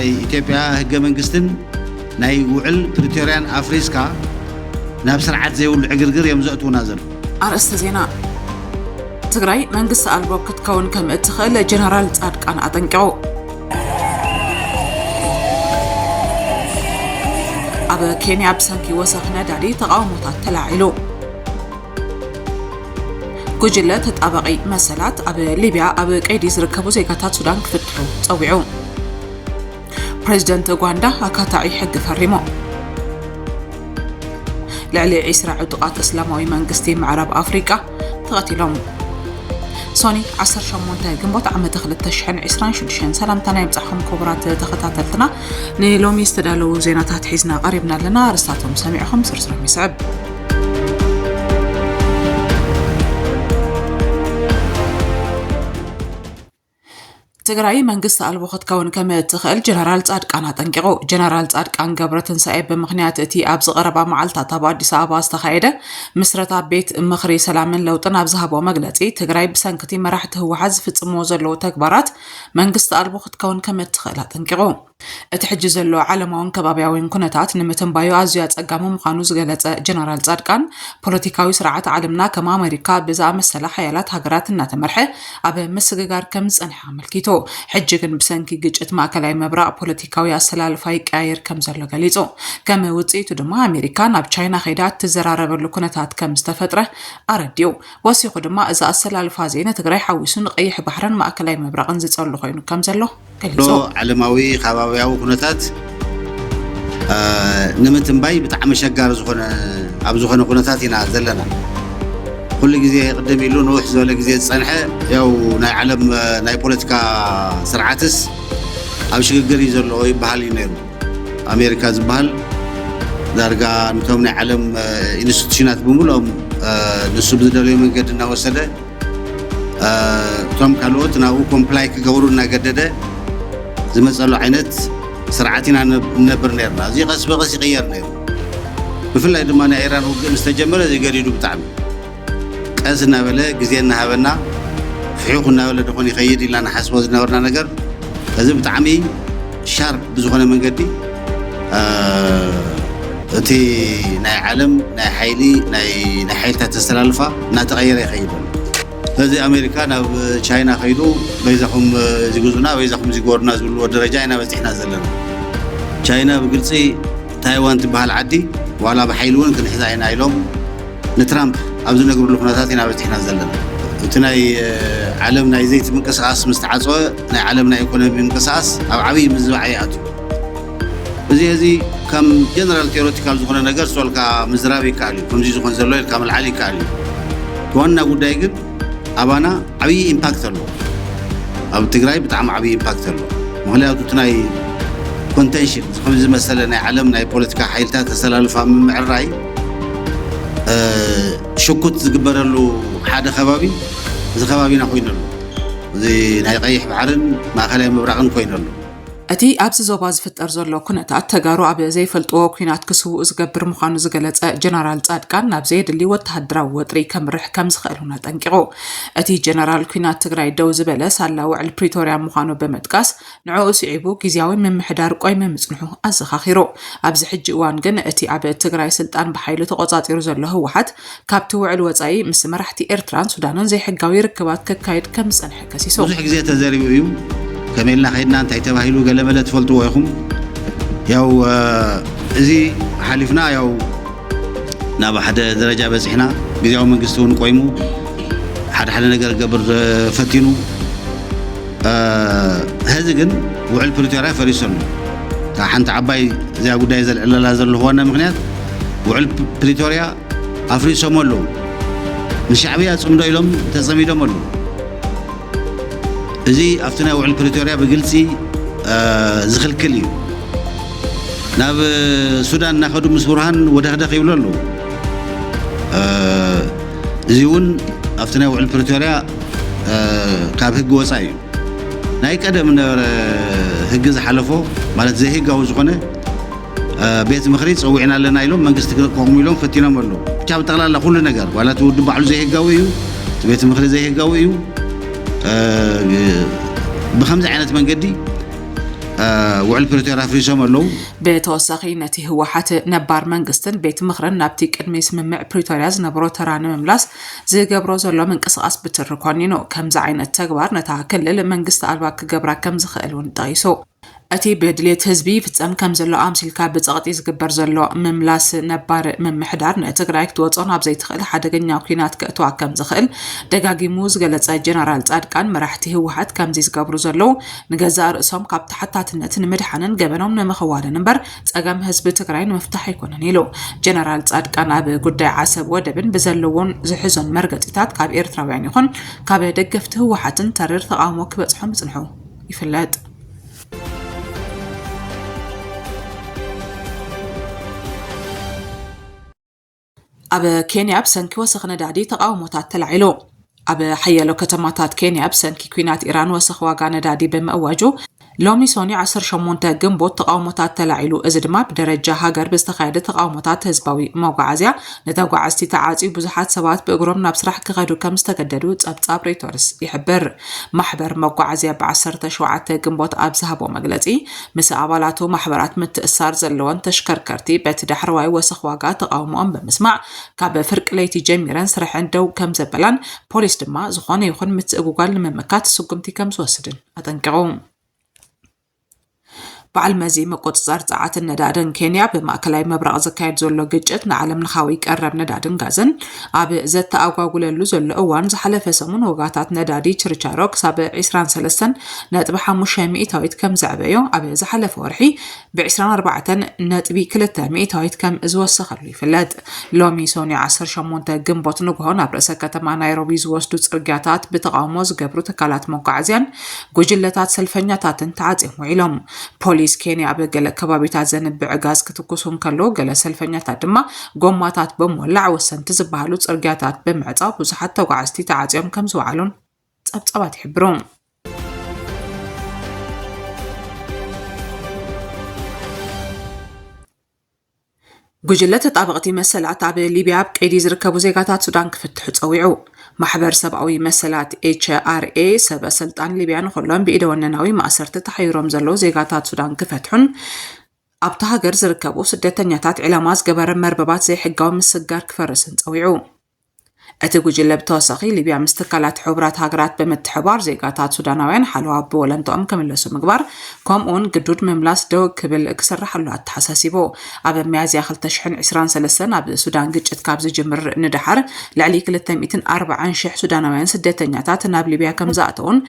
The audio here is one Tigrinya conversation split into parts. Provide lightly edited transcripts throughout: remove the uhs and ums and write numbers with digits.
ናይ ኢትዮጵያ ህገ መንግስትን ናይ ውዕል ፕሪቶሪያን አፍሪስካ ናብ ስርዓት ዘይብሉ ዕግርግር እዮም ዘእትውና ዘሎ አርእስተ ዜና ትግራይ መንግስት አልቦ ክትከውን ከም እትኽእል ጀነራል ጻድቃን አጠንቀቁ ኣብ ኬንያ ብሰንኪ ወሰኽ ነዳዲ ተቃውሞታት ተላዒሉ ጉጅለ ተጣበቂ መሰላት ኣብ ሊብያ ኣብ ቀይዲ ዝርከቡ ዜጋታት ሱዳን ክፍትሑ ፀዊዑ ፕሬዝደንት ኡጋንዳ ኣካታዒ ሕጊ ፈሪሙ ልዕሊ 20 ዕጡቃት እስላማዊ መንግስቲ ምዕራብ አፍሪቃ ተቐቲሎም ሶኒ 18 ግንቦት ዓመት 2026 ሰላምታ ናይ ምጻሕኩም ክቡራት ተኸታተልትና ንሎሚ ዝተዳለዉ ዜናታት ሒዝና ቀሪብና ኣለና ኣርስታቶም ሰሚዕኹም ስርስሮም ይስዕብ ትግራይ መንግስት አልቦ ክትከውን ከም እትኽእል ጀነራል ጻድቃን አጠንቂቁ ጀነራል ጻድቃን ገብረትንሳኤ ብምኽንያት እቲ ኣብ ዝቐረባ መዓልታት ኣብ አዲስ አበባ ዝተኻየደ ምስረታ ቤት ምኽሪ ሰላምን ለውጥን ኣብ ዝሃቦ መግለጺ ትግራይ ብሰንኪቲ መራሕቲ ህወሓት ዝፍጽምዎ ዘለዉ ተግባራት መንግስት አልቦ ክትከውን ከም እትኽእል አጠንቂቁ እቲ ሕጂ ዘሎ ዓለማውን ከባቢያውን ኩነታት ንምትንባዩ ኣዝዩ ኣጸጋሚ ምዃኑ ዝገለጸ ጀነራል ጻድቃን ፖለቲካዊ ስርዓት ዓለምና ከም ኣሜሪካ ብዝኣመሰለ ሓያላት ሃገራት እናተመርሐ ኣብ ምስግጋር ከም ዝጸንሐ ኣመልኪቱ ሕጂ ግን ብሰንኪ ግጭት ማእከላይ ምብራቕ ፖለቲካዊ ኣሰላልፋ ይቀያየር ከም ዘሎ ገሊጹ ከም ውጽኢቱ ድማ ኣሜሪካ ናብ ቻይና ኸይዳ ትዘራረበሉ ኩነታት ከም ዝተፈጥረ ኣረዲኡ ወሲኹ ድማ እዚ ኣሰላልፋ ዜና ትግራይ ሓዊሱ ንቀይሕ ባሕርን ማእከላይ ምብራቕን ዝጸሉ ኮይኑ ከም ዘሎ ገሊጹ ዓለማዊ ከባቢያዊ ኩነታት ንምትንባይ ብጣዕሚ ሸጋር ዝኾነ ኩነታት ኢና ዘለና ኩሉ ግዜ ቅድም ኢሉ ንውሕ ዝበለ ግዜ ዝጸንሐ ያው ናይ ዓለም ናይ ፖለቲካ ስርዓትስ ኣብ ሽግግር እዩ ዘሎ ይበሃል እዩ ነይሩ ኣሜሪካ ዝበሃል ዳርጋ ነቶም ናይ ዓለም ኢንስቲትዩሽናት ብምሎም ንሱ ብዝደለዩ መንገዲ እናወሰደ እቶም ካልኦት ናብኡ ኮምፕላይ ክገብሩ እናገደደ ዝመፀሉ ዓይነት ስርዓት ኢና ነበር ነርና እዚ ቀስ በቀስ ይቅየር ነይሩ ብፍላይ ድማ ናይ ኢራን ውግእ ምስተጀመረ ዘገዲዱ ብጣዕሚ ቀስ እናበለ ግዜ እናሃበና ፍሑቕ እናበለ ድኾን ይኸይድ ኢልና ናሓስቦ ዝነበርና ነገር እዚ ብጣዕሚ ሻርፕ ብዝኾነ መንገዲ እቲ ናይ ዓለም ናይ ሓይሊ ናይ ሓይልታት ተስተላልፋ እናተቐየረ ይኸይድ እዚ ኣሜሪካ ናብ ቻይና ኸይዱ በይዛኹም ዝግዙና በይዛኹም ዝጎርና ዝብልዎ ደረጃ ኢና በፂሕና ዘለና ቻይና ብግልፂ ታይዋን ትበሃል ዓዲ ዋላ ብሓይሊ እውን ክንሕዛ ኢና ኢሎም ንትራምፕ ኣብ ዝነግርሉ ኩነታት ኢና በፂሕና ዘለና እቲ ናይ ዓለም ናይ ዘይቲ ምንቅስቃስ ምስ ተዓፀወ ናይ ዓለም ናይ ኢኮኖሚ ምንቅስቃስ ኣብ ዓብዪ ምዝባዕ ይኣትዩ እዚ ከም ጀነራል ቴዎሬቲካል ዝኾነ ነገር ሰልካ ምዝራብ ይከኣል እዩ ከምዚ ዝኾን ዘሎ ኢልካ መልዓል ይከኣል እዩ ዋና ጉዳይ ግን ኣባና ዓብዪ ኢምፓክት ኣሎ ኣብ ትግራይ ብጣዕሚ ዓብዪ ኢምፓክት ኣሎ ምክንያቱ እቲ ናይ ኮንቴንሽን ከምዚ ዝመሰለ ናይ ዓለም ናይ ፖለቲካ ሓይልታት ተሰላልፋ ምምዕራይ ሽኩት ዝግበረሉ ሓደ ከባቢ እዚ ከባቢና ኮይነሉ እዚ ናይ ቀይሕ ባሕርን ማእከላይ ምብራቕን ኮይነሉ እቲ ኣብዚ ዞባ ዝፍጠር ዘሎ ኩነታት ተጋሩ ኣብ ዘይፈልጥዎ ኩናት ክስውኡ ዝገብር ምዃኑ ዝገለጸ ጀነራል ጻድቃን ናብ ዘየድሊ ወተሃደራዊ ወጥሪ ከምርሕ ከም ዝኽእሉና ጠንቂቑ እቲ ጀነራል ኩናት ትግራይ ደው ዝበለ ሳላ ውዕል ፕሪቶሪያ ምዃኑ ብምጥቃስ ንዕኡ ስዒቡ ግዝያዊ ምምሕዳር ቆይመ ምጽንሑ ኣዘኻኺሩ ኣብዚ ሕጂ እዋን ግን እቲ ኣብ ትግራይ ስልጣን ብሓይሊ ተቆጻጺሩ ዘሎ ህወሓት ካብቲ ውዕል ወጻኢ ምስ መራሕቲ ኤርትራን ሱዳንን ዘይሕጋዊ ርክባት ከካይድ ከም ዝጸንሐ ከሲሱ ብዙሕ ግዜ ተዘሪቡ እዩ كملنا خيدنا أنت تباهيلو قال ملت فلتوا وياهم ياو زي حلفنا ياو نابا حدا درجة بس إحنا بيجاو من قصتون قويمو حدا نقدر قبر فتينو هذا جن وعلى بريتوريا فريسون حنت عباي زي أقول دايزل إلا لازل هو أنا مغنيات وعلى بريتوريا أفريسون مولو الشعبية تصمدوا لهم تصميدوا مولو زي أفتنا وعلى بريتوريا بقلتي زخل كلي ناب السودان ناخذ مسبورهان وده يقولون له زيون أفتنا وعلى بريتوريا كاب هجو وصاي نايك هذا من هجز حلفه مالت زي هجا وزخنة بيت مخريج وعنا لنا يلوم من قصدك قوم يلوم فتينا ملو شاب تغلى كل نجار ولا تود بعلو زي هجا ويو بيت مخريج زي هجا ويو بخمسة عينات من قدي ውዕል ፕሪቶሪያ ፍሪሶም ኣለዉ ብተወሳኺ ነቲ ህወሓት ነባር መንግስትን ቤት ምኽርን ናብቲ ቅድሚ ስምምዕ ፕሪቶሪያ ዝነበሮ ተራ ንምምላስ ዝገብሮ ዘሎ ምንቅስቓስ ብትሪ ኮኒኑ ከምዚ ዓይነት ተግባር ነታ ክልል መንግስቲ ኣልባ ክገብራ ከም ዝኽእል እውን ጠቒሱ እቲ ብድሌት ህዝቢ ፍጸም ከም ዘሎ ኣምሲልካ ብጸቕጢ ዝግበር ዘሎ ምምላስ ነባር ምምሕዳር ንትግራይ ክትወፅኦ ናብ ዘይትኽእል ሓደገኛ ኩናት ከእትዋ ከም ዝኽእል ደጋጊሙ ዝገለጸ ጀነራል ጻድቃን መራሕቲ ህወሓት ከምዚ ዝገብሩ ዘለዉ ንገዛእ ርእሶም ካብ ተሓታትነት ንምድሓንን ገበኖም ንምኽዋልን እምበር ጸገም ህዝቢ ትግራይ ንምፍታሕ ኣይኮነን ኢሉ ጀነራል ጻድቃን ኣብ ጉዳይ ዓሰብ ወደብን ብዘለዎን ዝሕዞን መርገፂታት ካብ ኤርትራውያን ይኹን ካብ ደገፍቲ ህወሓትን ተሪር ተቃውሞ ክበጽሖም ይጽንሑ ይፍለጥ ኣብ ኬንያ ብሰንኪ ወሰኽ ነዳዲ ተቃውሞታት ተላዒሉ ኣብ ሓያሎ ከተማታት ኬንያ ብሰንኪ ኩናት ኢራን ወሰኽ ዋጋ ነዳዲ ብምእዋጁ ሎሚ ሶኒ 18 ግንቦት ተቃውሞታት ተላዒሉ እዚ ድማ ብደረጃ ሃገር ብዝተኻየደ ተቃውሞታት ህዝባዊ መጓዓዝያ ነተጓዓዝቲ ተዓፂዩ ብዙሓት ሰባት ብእግሮም ናብ ስራሕ ክኸዱ ከም ዝተገደዱ ጸብጻብ ሬይተርስ ይሕብር ማሕበር መጓዓዝያ ብ17 ግንቦት ኣብ ዝሃቦ መግለጺ ምስ ኣባላቱ ማሕበራት ምትእሳር ዘለዎን ተሽከርከርቲ በቲ ዳሕረዋይ ወሰኽ ዋጋ ተቃውሞኦም ብምስማዕ ካብ ፍርቂ ለይቲ ጀሚረን ስርሐን ደው ከም ዘበላን ፖሊስ ድማ ዝኾነ ይኹን ምትእጉጓል ንምምካት ስጉምቲ ከም ዝወስድን ኣጠንቂቑ በዓል መዚ መቆፅጻር ጸዓትን ነዳድን ኬንያ በማእከላይ መብራቕ ዘካየድ ዘሎ ግጭት ንዓለም ለኻዊ ቀረብ ነዳድን ጋዝን ኣብ ዘተኣጓጉለሉ ዘሎ እዋን ዝሓለፈ ሰሙን ወጋታት ነዳዲ ችርቻሮ ክሳብ 23.5 ሚእታዊት ከም ዘዕበዮ ኣብ ዝሓለፈ ወርሒ ብ24.2 ሚእታዊት ከም ዝወሰኸሉ ይፍለጥ ሎሚ ሶኒ 18 ግንቦት ንግሆ ናብ ርእሰ ከተማ ናይሮቢ ዝወስዱ ጽርግያታት ብተቃውሞ ዝገብሩ ትካላት መጓዓዝያን ጉጅለታት ሰልፈኛታትን ተዓጺሙ ውዒሎም ፖሊስ ኬንያ በገለ ከባቢታት ዘንብዕ ጋዝ ክትኩሱም ከሎ ገለ ሰልፈኛታት ድማ ጎማታት በመወላዕ ወሰንቲ ዝበሃሉ ጽርግያታት ብምዕጻው ብዙሓት ተጓዓዝቲ ተዓጽዮም ከም ዝወዓሉን ጸብጻባት ይሕብሩ ጉጅለ ተጣበቕቲ መሰላት ኣብ ሊብያ ብቀይዲ ዝርከቡ ዜጋታት ሱዳን ክፍትሑ ጸዊዑ ማሕበር ሰብኣዊ መሰላት HRA ሰበ ስልጣን ሊብያ ንኹሎም ብኢደ ወነናዊ ማእሰርቲ ተሓይሮም ዘለዉ ዜጋታት ሱዳን ክፈትሑን ኣብቲ ሃገር ዝርከቡ ስደተኛታት ዕላማ ዝገበረ መርበባት ዘይሕጋዊ ምስጋር ክፈርስን ጸዊዑ እቲ ጉጅለ ብተወሳኺ ሊብያ ምስ ትካላት ሕቡራት ሃገራት ብምትሕባር ዜጋታት ሱዳናውያን ሓለዋ ብወለንቶኦም ክምለሱ ምግባር ከምኡውን ግዱድ ምምላስ ደው ክብል ክስራሕሉ ኣተሓሳሲቡ ኣብ ሚያዝያ 2023 ኣብ ሱዳን ግጭት ካብ ዝጅምር ንድሓር ልዕሊ 240,000 ሱዳናውያን ስደተኛታት ናብ ሊብያ ከም ዝኣተውን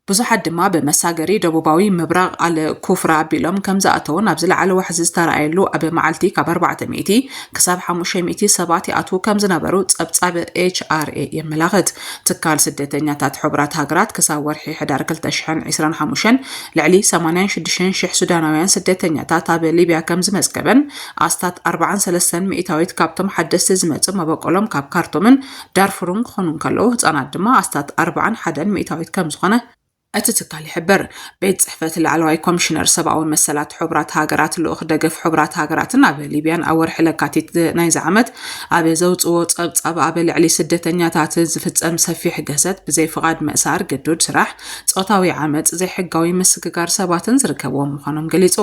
ብዙሓት ድማ በመሳገሪ ደቡባዊ ምብራቕ ኣለ ኩፍራ ኣቢሎም ከም ዝኣተውን ኣብ ዝለዓለ ዋሕዚ ዝተረኣየሉ ኣብ መዓልቲ ካብ 400 ክሳብ 500 ሰባት ይኣትዉ ከም ዝነበሩ ጸብጻብ HRA የመላኽት ትካል ስደተኛታት ሕቡራት ሃገራት ክሳብ ወርሒ ሕዳር 2025 ልዕሊ 86,000 ሱዳናውያን ስደተኛታት ኣብ ሊብያ ከም ዝመዝገበን ኣስታት 43 ሚእታዊት ካብቶም ሓደስቲ ዝመጹ መበቆሎም ካብ ካርቱምን ዳርፉርን ክኾኑ ከለዉ ህጻናት ድማ ኣስታት 41 ሚእታዊት ከም ዝኾነ እቲ ትካል ይሕብር ቤት ጽሕፈት ላዕለዋይ ኮሚሽነር ሰብኣዊ መሰላት ሕቡራት ሃገራት ልኡኽ ደገፍ ሕቡራት ሃገራትን ኣብ ሊብያን ኣብ ወርሒ ለካቲት ናይዚ ዓመት ኣብ ዘውፅዎ ጸብጻብ ኣብ ልዕሊ ስደተኛታት ዝፍጸም ሰፊሕ ገሰት ብዘይፍቓድ ምእሳር ግዱድ ስራሕ ጾታዊ ዓመፅ ዘይሕጋዊ ምስግጋር ሰባትን ዝርከብዎም ምዃኖም ገሊጹ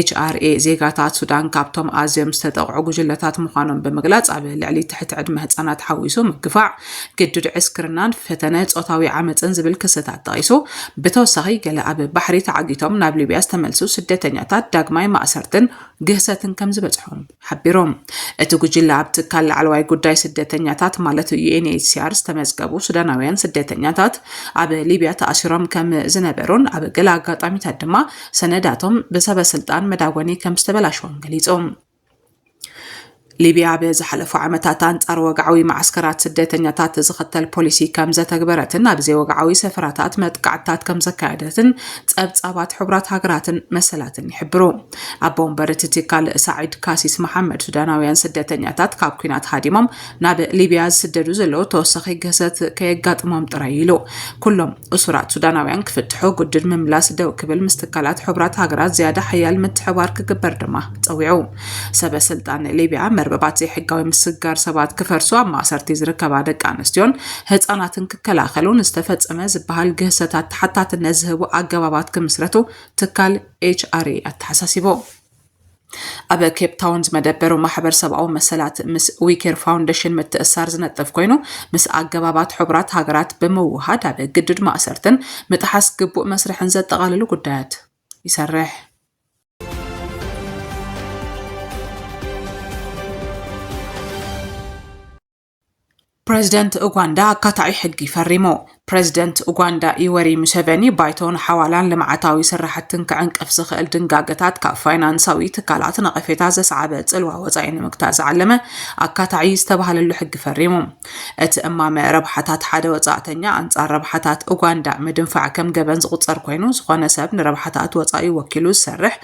HRA ዜጋታት ሱዳን ካብቶም ኣዝዮም ዝተጠቕዑ ጉጅለታት ምዃኖም ብምግላጽ ኣብ ልዕሊ ትሕቲ ዕድመ ህጻናት ሓዊሱ ምግፋዕ ግዱድ ዕስክርናን ፈተነ ጾታዊ ዓመፅን ዝብል ክስታት ጠቒሱ ብተወሳኺ ገለ ኣብ ባሕሪ ተዓጊቶም ናብ ሊብያ ዝተመልሱ ስደተኛታት ዳግማይ ማእሰርትን ግህሰትን ከም ዝበጽሖም ሓቢሮም እቲ ጉጅለ ኣብ ትካል ላዕለዋይ ጉዳይ ስደተኛታት ማለት UNHCR ዝተመዝገቡ ሱዳናውያን ስደተኛታት ኣብ ሊብያ ተኣሲሮም ከም ዝነበሩን ኣብ ገለ ኣጋጣሚታት ድማ ሰነዳቶም ብሰበ ስልጣን መዳጎኒ ከም ዝተበላሸዎም ገሊጾም ሊብያ በዝሓለፉ ዓመታት አንጻር ወግዓዊ ማዕስከራት ስደተኛታት ዝኽተል ፖሊሲ ከም ዘተግበረትን ኣብ ዘይወግዓዊ ሰፈራታት መጥቃዕትታት ከም ዘካየደትን ጸብጻባት ሕቡራት ሃገራትን መሰላትን ይሕብሩ ኣብ ቦምበር እቲ ትካል ሳዒድ ካሲስ መሐመድ ሱዳናውያን ስደተኛታት ካብ ኩናት ሃዲሞም ናብ ሊብያ ዝስደዱ ዘለዉ ተወሳኺ ገሰት ከየጋጥሞም ጥራይ ኢሉ ኩሎም እሱራት ሱዳናውያን ክፍትሑ ጉድድ ምምላስ ደው ክብል ምስ ትካላት ሕቡራት ሃገራት ዝያዳ ሓያል ምትሕባር ክግበር ድማ ጸዊዑ ሰበ ስልጣን ሊብያ መርበባት ዘይሕጋዊ ምስጋር ሰባት ክፈርሱ ኣብ ማእሰርቲ ዝርከባ ደቂ ኣንስትዮን ህፃናትን ክከላኸሉን ዝተፈጸመ ዝበሃል ግህሰታት ተሓታትነት ዝህቡ ኣገባባት ክምስረቱ ትካል HRA ኣተሓሳሲቦ ኣብ ኬፕ ታውን ዝመደበሩ ማሕበር ሰብኣዊ መሰላት ምስ ዊኬር ፋውንዴሽን ምትእሳር ዝነጥፍ ኮይኑ ምስ ኣገባባት ሕቡራት ሃገራት ብምውሃድ ኣብ ግድድ ማእሰርትን ምጥሓስ ግቡእ መስርሕን ዘጠቓልሉ ጉዳያት ይሰርሕ ፕሬዚደንት ኡጋንዳ ኣካታዒ ሕጊ ፈሪሙ ፕሬዚደንት ኡጋንዳ ይወሪ ሙሴቬኒ ባይቶን ሓዋላን ልምዓታዊ ስራሕትን ክዕንቅፍ ዝኽእል ድንጋገታት ካብ ፋይናንሳዊ ትካላት ነቐፌታ ዘስዓበ ጽልዋ ወጻኢ ንምግታእ ዝዓለመ ኣካታዒ ዝተባሃለሉ ሕጊ ፈሪሙ እቲ እማመ ረብሓታት ሓደ ወጻእተኛ ኣንጻር ረብሓታት ኡጋንዳ ምድንፋዕ ከም ገበን ዝቁጸር ኮይኑ ዝኾነ ሰብ ንረብሓታት ወጻኢ ወኪሉ ዝሰርሕ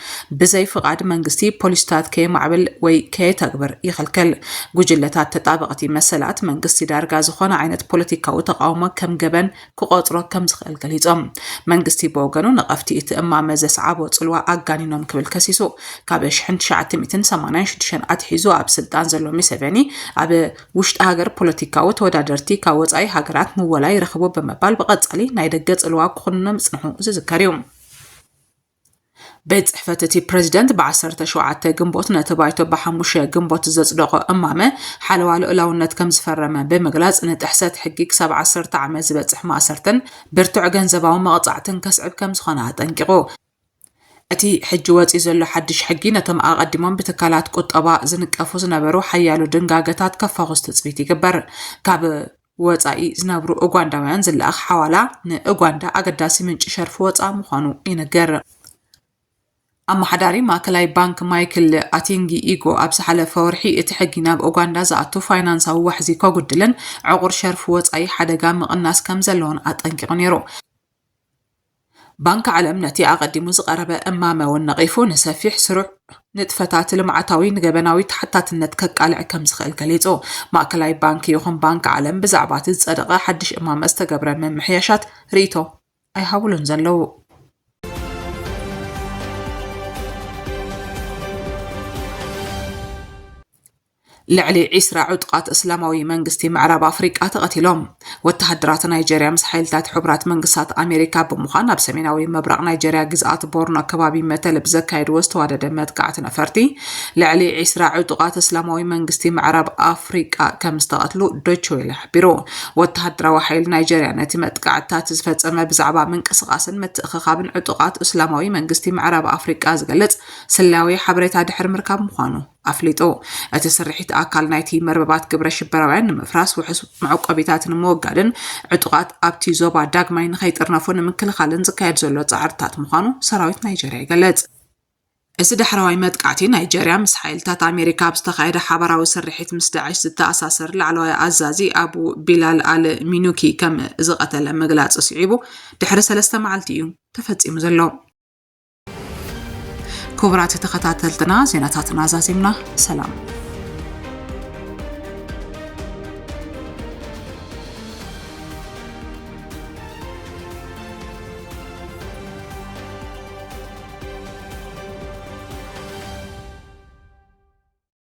ብዘይ ፍቓድ መንግስቲ ፖሊስታት ከየማዕብል ወይ ከየተግብር ይኽልከል ጉጅለታት ተጣበቕቲ መሰላት መንግስቲ ዳርጋ ዝኾነ ዓይነት ፖለቲካዊ ተቃውሞ ከም ገበን ክቆጥሮ ከም ዝኽእል ገሊጾም መንግስቲ ብወገኑ ነቐፍቲ እቲ እማመ ዘስዓቦ ጽልዋ ኣጋኒኖም ክብል ከሲሱ ካብ 1986 ኣትሒዙ ኣብ ስልጣን ዘሎ ሙሴቬኒ ኣብ ውሽጢ ሃገር ፖለቲካዊ ተወዳደርቲ ካብ ወጻኢ ሃገራት ምወላይ ይረኽቡ ብምባል ብቐጻሊ ናይ ደገ ጽልዋ ክኹንኖም ጽንሑ ዝዝከር እዩ ቤት ጽሕፈት እቲ ፕሬዚደንት ብ17 ግንቦት ነቲ ባይቶ ብ5 ግንቦት ዘጽደቆ እማመ ሓለዋ ልኡላውነት ከም ዝፈረመ ብምግላጽ ንጥሕሰት ሕጊ ክሳብ 10 ዓመት ዝበጽሕ ማእሰርትን ብርቱዕ ገንዘባዊ መቕጻዕትን ከስዕብ ከም ዝኾነ ኣጠንቂቑ እቲ ሕጂ ወፂ ዘሎ ሓድሽ ሕጊ ነቶም ኣቐዲሞም ብትካላት ቁጠባ ዝንቀፉ ዝነበሩ ሓያሉ ድንጋገታት ከፋኹስ ትጽቢት ይግበር ካብ ወጻኢ ዝነብሩ ኡጋንዳውያን ዝለኣኽ ሓዋላ ንኡጋንዳ ኣገዳሲ ምንጪ ሸርፊ ወጻኢ ምዃኑ ይነገር ኣማሓዳሪ ማእከላይ ባንክ ማይክል ኣቲንጊ ኢጎ ኣብ ዝሓለፈ ወርሒ እቲ ሕጊ ናብ ኡጋንዳ ዝኣቱ ፋይናንሳዊ ዋሕዚ ከጉድልን ዕቑር ሸርፊ ወጻኢ ሓደጋ ምቕናስ ከም ዘለዎን ኣጠንቂቑ ነይሩ ባንክ ዓለም ነቲ ኣቐዲሙ ዝቐረበ እማመ እውን ነቒፉ ንሰፊሕ ስሩዕ ንጥፈታት ልምዓታዊ ንገበናዊ ተሓታትነት ከቃልዕ ከም ዝኽእል ገሊጹ ማእከላይ ባንኪ ይኹን ባንክ ዓለም ብዛዕባ እቲ ዝጸደቐ ሓድሽ እማመ ዝተገብረ መምሕያሻት ርእቶ ኣይሃብሉን ዘለዉ ልዕሊ 20 ዕጡቃት እስላማዊ መንግስቲ ምዕራብ ኣፍሪቃ ተቐቲሎም ወተሃደራት ናይጀርያ ምስ ሓይልታት ሕቡራት መንግስታት ኣሜሪካ ብምዃን ኣብ ሰሜናዊ ምብራቕ ናይጀርያ ግዝኣት ቦርኖ ከባቢ መተል ብዘካየድዎ ዝተዋደደ መጥቃዕቲ ነፈርቲ ልዕሊ 20 ዕጡቃት እስላማዊ መንግስቲ ምዕራብ ኣፍሪቃ ከም ዝተቐትሉ ዶይቼ ቬለ ሓቢሩ ወተሃደራዊ ሓይሊ ናይጀርያ ነቲ መጥቃዕትታት ዝፈጸመ ብዛዕባ ምንቅስቓስን ምትእኽኻብን ዕጡቃት እስላማዊ መንግስቲ ምዕራብ ኣፍሪቃ ዝገልጽ ስላዊ ሓበሬታ ድሕሪ ምርካብ ምዃኑ ኣፍሊጡ እቲ ስርሒት ኣካል ናይቲ መርበባት ግብረ ሽበራውያን ንምፍራስ ውሕስ መዕቆቢታት ንምውጋድን ዕጡቃት ኣብቲ ዞባ ዳግማይ ንኸይጥርነፉ ንምክልኻልን ዝካየድ ዘሎ ጻዕርታት ምዃኑ ሰራዊት ናይጀርያ ይገልጽ እዚ ዳሕራዋይ መጥቃዕቲ ናይጀርያ ምስ ሓይልታት ኣሜሪካ ብዝተኻየደ ሓበራዊ ስርሒት ምስ ዳዕሽ ዝተኣሳሰር ላዕለዋይ ኣዛዚ ኣቡ ቢላል ኣል ሚኑኪ ከም ዝቐተለ ምግላጽ ስዒቡ ድሕሪ 3 መዓልቲ እዩ ተፈጺሙ ዘሎ كبرات تخطات تلتنا زيناتاتنا زازمنا سلام